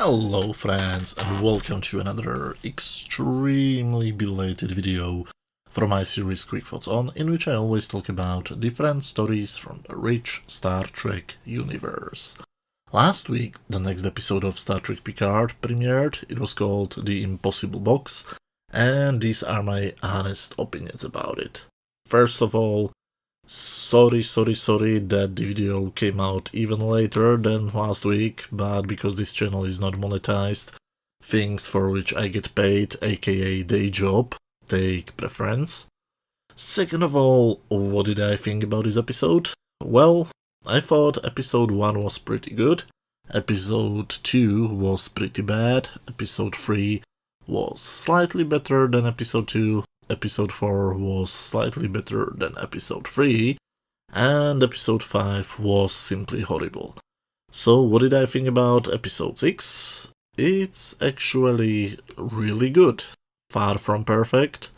Hello friends, and welcome to another extremely belated video from my series Quick Thoughts On, in which I always talk about different stories from the rich Star Trek universe. Last week, the next episode of Star Trek Picard premiered. It was called The Impossible Box, and these are my honest opinions about it. First of all, sorry that the video came out even later than last week, but because this channel is not monetized, things for which I get paid, aka day job, take preference. Second of all, what did I think about this episode? Well, I thought episode 1 was pretty good, episode 2 was pretty bad, episode 3 was slightly better than episode 2, episode 4 was slightly better than episode 3, and episode 5 was simply horrible. So what did I think about episode 6? It's actually really good. Far from perfect.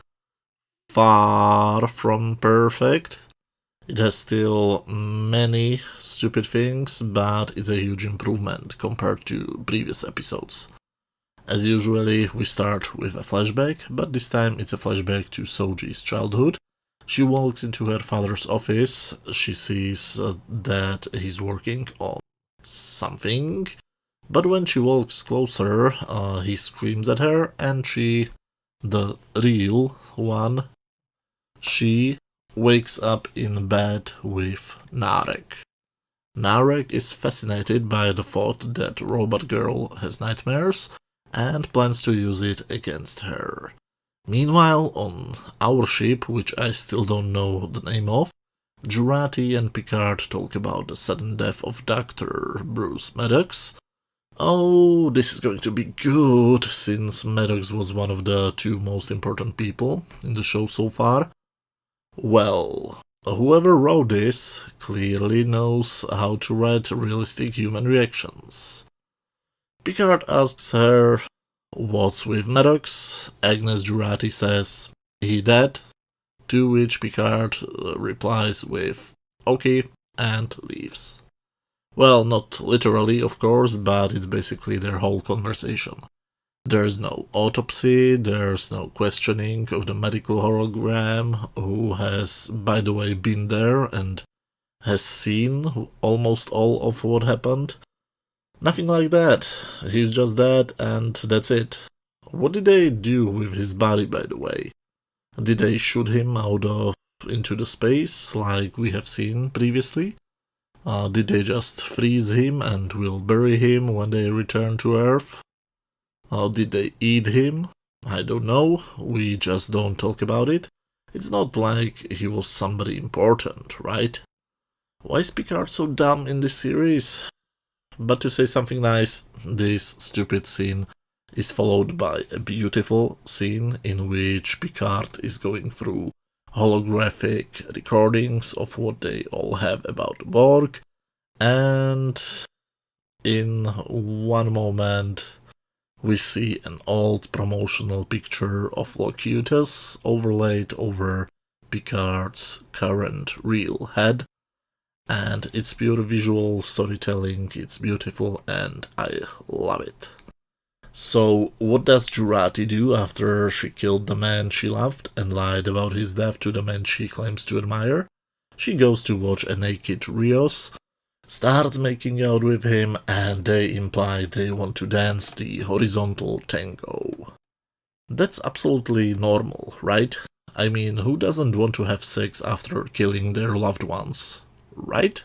It has still many stupid things, but it's a huge improvement compared to previous episodes. As usually, we start with a flashback, but this time it's a flashback to Soji's childhood. She walks into her father's office, she sees that he's working on something, but when she walks closer, he screams at her, and she, the real one, she wakes up in bed with Narek. Narek is fascinated by the thought that Robot Girl has nightmares, and plans to use it against her. Meanwhile, on our ship, which I still don't know the name of, Jurati and Picard talk about the sudden death of Dr. Bruce Maddox. Oh, this is going to be good, since Maddox was one of the two most important people in the show so far. Well, whoever wrote this clearly knows how to write realistic human reactions. Picard asks her, "What's with Maddox?" Agnes Jurati says, "He dead?" To which Picard replies with, "Okay," and leaves. Well, not literally, of course, but it's basically their whole conversation. There's no autopsy, there's no questioning of the medical hologram, who has, by the way, been there and has seen almost all of what happened. Nothing like that. He's just dead, and that's it. What did they do with his body, by the way? Did they shoot him into the space, like we have seen previously? Did they just freeze him and will bury him when they return to Earth? Did they eat him? I don't know. We just don't talk about it. It's not like he was somebody important, right? Why is Picard so dumb in this series? But to say something nice, this stupid scene is followed by a beautiful scene in which Picard is going through holographic recordings of what they all have about Borg, and in one moment we see an old promotional picture of Locutus overlaid over Picard's current real head. And it's pure visual storytelling, it's beautiful, and I love it. So, what does Jurati do after she killed the man she loved and lied about his death to the man she claims to admire? She goes to watch a naked Rios, starts making out with him, and they imply they want to dance the horizontal tango. That's absolutely normal, right? I mean, who doesn't want to have sex after killing their loved ones? Right?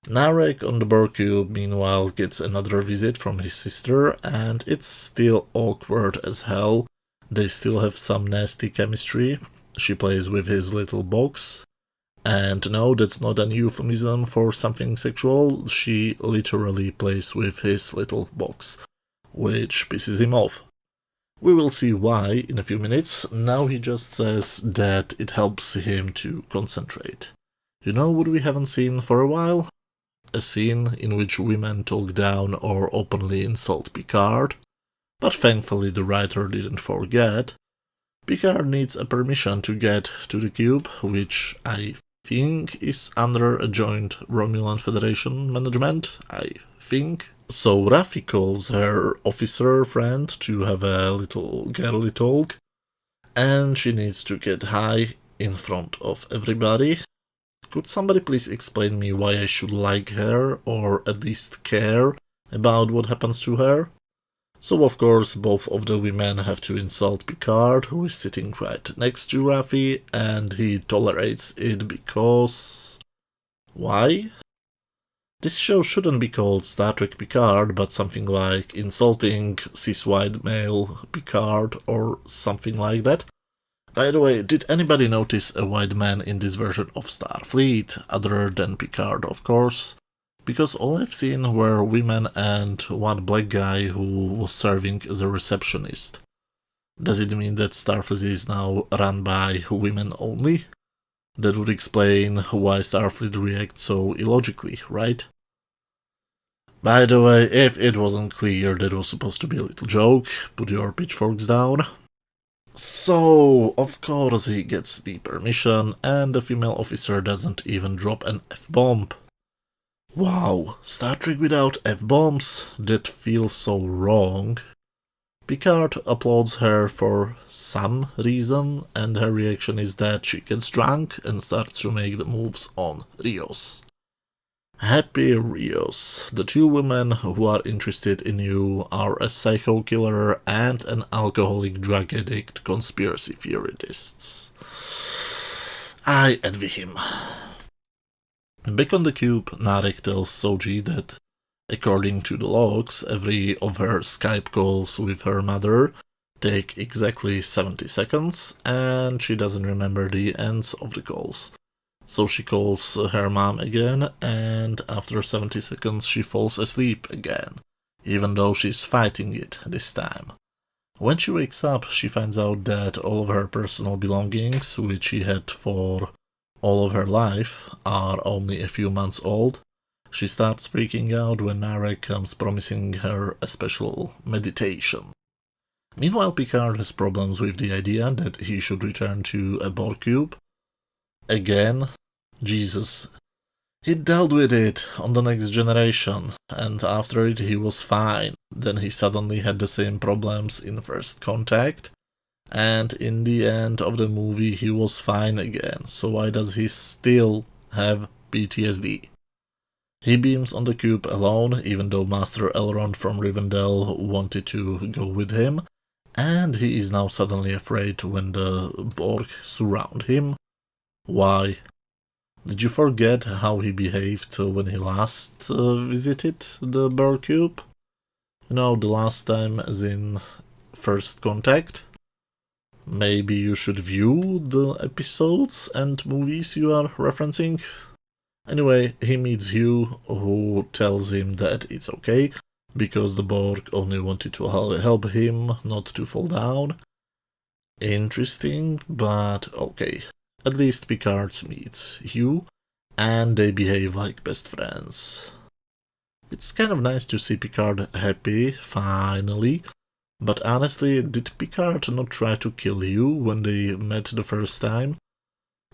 Narek on the Borg cube, meanwhile, gets another visit from his sister, and it's still awkward as hell. They still have some nasty chemistry. She plays with his little box. And no, that's not an euphemism for something sexual. She literally plays with his little box, which pisses him off. We will see why in a few minutes. Now he just says that it helps him to concentrate. You know what we haven't seen for a while? A scene in which women talk down or openly insult Picard. But thankfully the writer didn't forget. Picard needs a permission to get to the cube, which I think is under a joint Romulan Federation management. I think. So Raffi calls her officer friend to have a little girly talk, and she needs to get high in front of everybody. Could somebody please explain me why I should like her, or at least care about what happens to her? So of course both of the women have to insult Picard, who is sitting right next to Raffi, and he tolerates it because... why? This show shouldn't be called Star Trek Picard, but something like Insulting Cis-White Male Picard or something like that. By the way, did anybody notice a white man in this version of Starfleet, other than Picard of course? Because all I've seen were women and one black guy who was serving as a receptionist. Does it mean that Starfleet is now run by women only? That would explain why Starfleet reacts so illogically, right? By the way, if it wasn't clear that was supposed to be a little joke, put your pitchforks down. So, of course he gets the permission, and the female officer doesn't even drop an F-bomb. Wow, Star Trek without F-bombs? That feels so wrong. Picard applauds her for some reason, and her reaction is that she gets drunk and starts to make the moves on Rios. Happy Rios. The two women who are interested in you are a psycho killer and an alcoholic drug addict conspiracy theorists. I envy him. Back on the cube, Narek tells Soji that, according to the logs, every of her Skype calls with her mother take exactly 70 seconds, and she doesn't remember the ends of the calls. So she calls her mom again, and after 70 seconds she falls asleep again, even though she's fighting it this time. When she wakes up, she finds out that all of her personal belongings, which she had for all of her life, are only a few months old. She starts freaking out when Narek comes promising her a special meditation. Meanwhile, Picard has problems with the idea that he should return to a Borg cube. Again, Jesus. He dealt with it on the Next Generation, and after it he was fine. Then he suddenly had the same problems in First Contact, and in the end of the movie he was fine again, so why does he still have PTSD? He beams on the cube alone, even though Master Elrond from Rivendell wanted to go with him, and he is now suddenly afraid when the Borg surround him. Why? Did you forget how he behaved when he last visited the Borg cube? You know, the last time as in First Contact? Maybe you should view the episodes and movies you are referencing? Anyway, he meets Hugh, who tells him that it's okay, because the Borg only wanted to help him not to fall down. Interesting, but okay. At least Picard meets Hugh, and they behave like best friends. It's kind of nice to see Picard happy, finally, but honestly, did Picard not try to kill Hugh when they met the first time?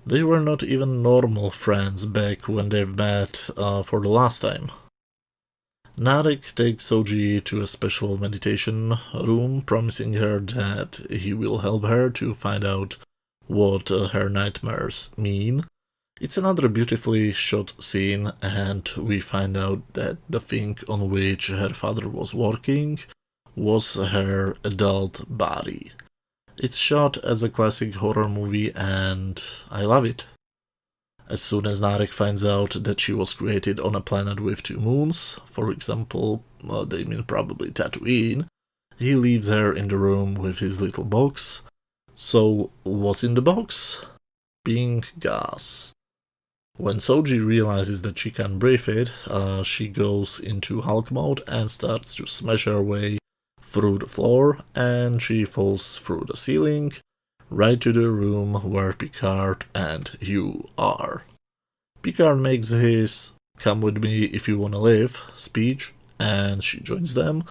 They were not even normal friends back when they met for the last time. Narek takes Soji to a special meditation room, promising her that he will help her to find out what her nightmares mean. It's another beautifully shot scene, and we find out that the thing on which her father was working was her adult body. It's shot as a classic horror movie, and I love it. As soon as Narek finds out that she was created on a planet with 2 moons, for example, they mean probably Tatooine, he leaves her in the room with his little box. So, what's in the box? Pink gas. When Soji realizes that she can breathe it, she goes into Hulk mode and starts to smash her way through the floor, and she falls through the ceiling, right to the room where Picard and Hugh are. Picard makes his "come with me if you wanna live" speech, and she joins them.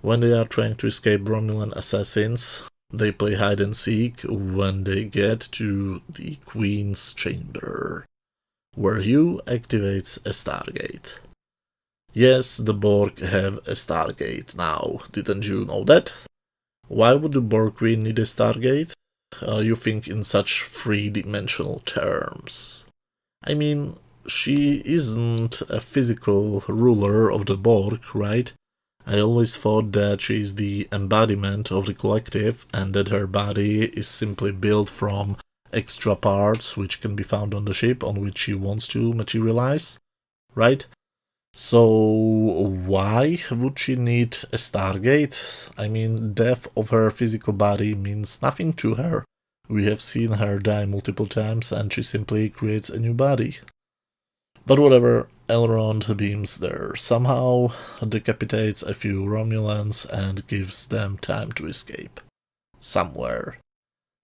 When they are trying to escape Romulan assassins, they play hide and seek when they get to the Queen's chamber, where Hugh activates a Stargate. Yes, the Borg have a Stargate now, didn't you know that? Why would the Borg Queen need a Stargate? You think in such three-dimensional terms. I mean, she isn't a physical ruler of the Borg, right? I always thought that she is the embodiment of the collective and that her body is simply built from extra parts which can be found on the ship on which she wants to materialize, right? So why would she need a Stargate? I mean, death of her physical body means nothing to her. We have seen her die multiple times and she simply creates a new body. But whatever, Elrond beams there somehow, decapitates a few Romulans and gives them time to escape. Somewhere.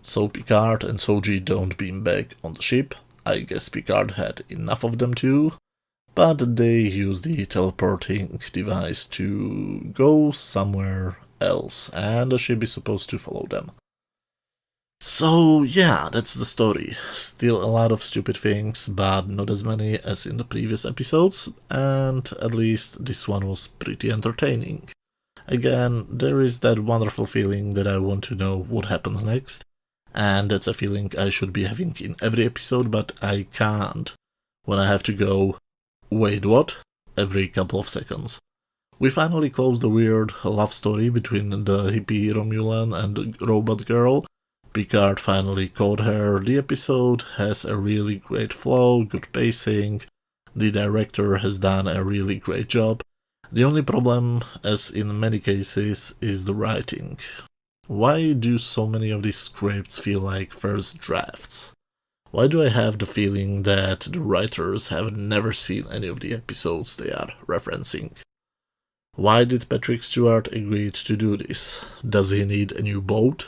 So Picard and Soji don't beam back on the ship. I guess Picard had enough of them too. But they use the teleporting device to go somewhere else, and the ship is supposed to follow them. So yeah, that's the story. Still a lot of stupid things, but not as many as in the previous episodes, and at least this one was pretty entertaining. Again, there is that wonderful feeling that I want to know what happens next, and that's a feeling I should be having in every episode, but I can't when I have to go, wait, what? Every couple of seconds. We finally closed the weird love story between the hippie Romulan and the robot girl. Picard finally caught her. The episode has a really great flow, good pacing. The director has done a really great job. The only problem, as in many cases, is the writing. Why do so many of these scripts feel like first drafts? Why do I have the feeling that the writers have never seen any of the episodes they are referencing? Why did Patrick Stewart agree to do this? Does he need a new boat?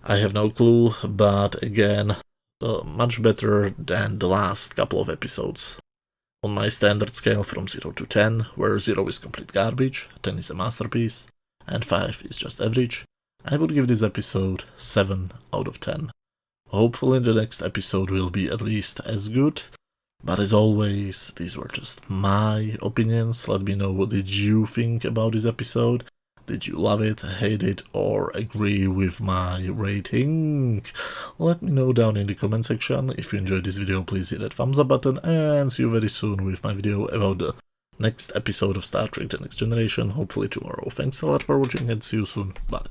I have no clue, but again, much better than the last couple of episodes. On my standard scale from 0 to 10, where 0 is complete garbage, 10 is a masterpiece, and 5 is just average, I would give this episode 7 out of 10. Hopefully the next episode will be at least as good, but as always, these were just my opinions. Let me know what did you think about this episode. Did you love it, hate it, or agree with my rating? Let me know down in the comment section. If you enjoyed this video, please hit that thumbs up button, and see you very soon with my video about the next episode of Star Trek The Next Generation, hopefully tomorrow. Thanks a lot for watching and see you soon. Bye.